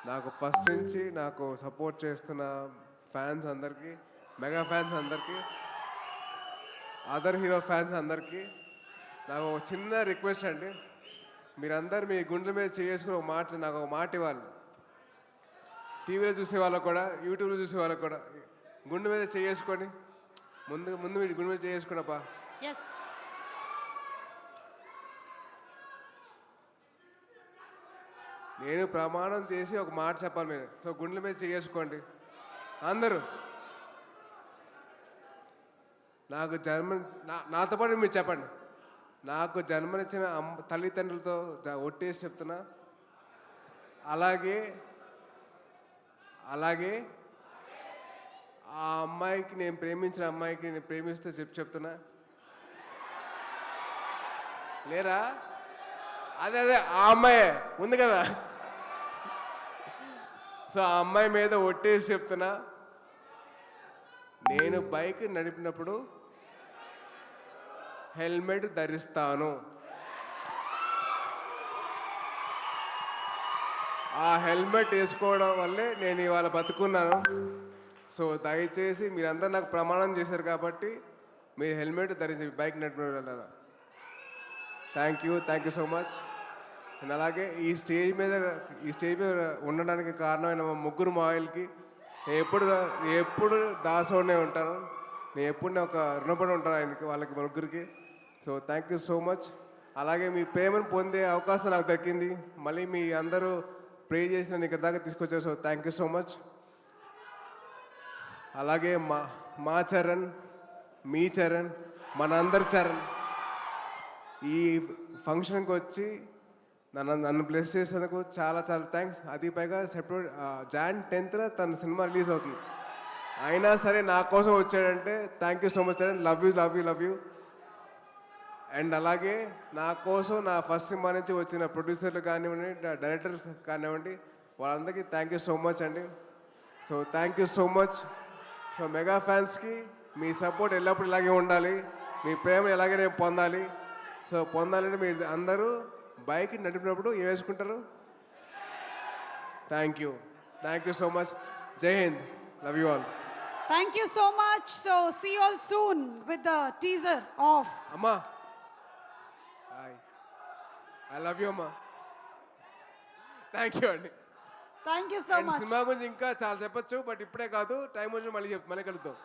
నాకు ఫస్ట్ నుంచి నాకు సపోర్ట్ చేస్తున్న ఫ్యాన్స్ అందరికీ, మెగా ఫ్యాన్స్ అందరికీ, అదర్ హీరో ఫ్యాన్స్ అందరికీ నాకు ఒక చిన్న రిక్వెస్ట్ అండి. మీరందరూ మీ గుండెల మీద చేసుకుని నాకు ఒక మాట ఇవ్వాలి. టీవీలో చూసే వాళ్ళకు కూడా, యూట్యూబ్లో చూసే వాళ్ళకు కూడా గుండె మీద చేసుకొని ముందు మీ గుండె మీద చేసుకున్నప్పా. ఎస్, నేను ప్రమాణం చేసి ఒక మాట చెప్పాలి మీరు. సో గుండెల మీద చేసుకోండి అందరూ. నాకు నాతో పాటు మీరు చెప్పండి. నాకు జన్మనిచ్చిన తల్లిదండ్రులతో ఒట్టేసి చెప్తున్నా, అలాగే అలాగే ఆ అమ్మాయికి, నేను ప్రేమించిన అమ్మాయికి నేను ప్రేమిస్తే చెప్తున్నా. లేరా? అదే అదే ఆ అమ్మాయే ఉంది కదా. సో ఆ అమ్మాయి మీద ఒట్టేసి చెప్తున్నా, నేను బైక్ నడిపినప్పుడు హెల్మెట్ ధరిస్తాను. ఆ హెల్మెట్ వేసుకోవడం వల్లే నేను ఇవాళ బతుకున్నాను. సో దయచేసి మీరందరూ నాకు ప్రమాణం చేశారు కాబట్టి మీరు హెల్మెట్ ధరించి బైక్ నడిపిన. Thank you so much. And అలాగే ఈ స్టేజ్ మీద ఉండడానికి కారణమైన మా ముగ్గురు మాయిల్కి ఎప్పుడు దాసోనే ఉంటాను. నేను ఎప్పుడు ఒక రుణపడి ఉంటాను ఆయనకి, వాళ్ళకి ముగ్గురికి. So thank you so much. అలాగే మీ ప్రేమను పొందే అవకాశం నాకు దక్కింది. మళ్ళీ మీ అందరూ ప్రే చేసి నన్ను ఇక్కడ దాకా తీసుకొచ్చారు. So thank you so much. అలాగే మా చరణ్, మీ చరణ్, మనందరి చరణ్ ఈ ఫంక్షన్కి వచ్చి నన్ను బ్లెస్ చేసేందుకు చాలా చాలా థ్యాంక్స్. అది పైగా Jan 10th తన సినిమా రిలీజ్ అవుతుంది. అయినా సరే నా కోసం వచ్చాడంటే thank you so much Charan. Love you. And అలాగే నా కోసం నా ఫస్ట్ సినిమా నుంచి వచ్చిన ప్రొడ్యూసర్లు కానివ్వండి, డైరెక్టర్స్ కానివ్వండి, వాళ్ళందరికీ థ్యాంక్ యూ సో మచ్ అండి. So thank you so much. So mega ఫ్యాన్స్కి మీ సపోర్ట్ ఎల్లప్పుడూ ఇలాగే ఉండాలి. మీ ప్రేమ ఎలాగే నేను పొందాలి. సో పొందాలంటే మీరు అందరూ బైక్ నడిపినప్పుడు ఏం వేసుకుంటారు? Thank you so much. జై Hind. Love you all. thank you so much. So see you all soon with the teaser of అమ్మా. ఐ లవ్ యూ అమ్మా. థ్యాంక్ యూ అండి. thank you so much. Cinema గురించి ఇంకా చాలా చెప్పొచ్చు, బట్ ఇప్పుడే కాదు, టైం వచ్చి మళ్ళీ కలుద్దాం.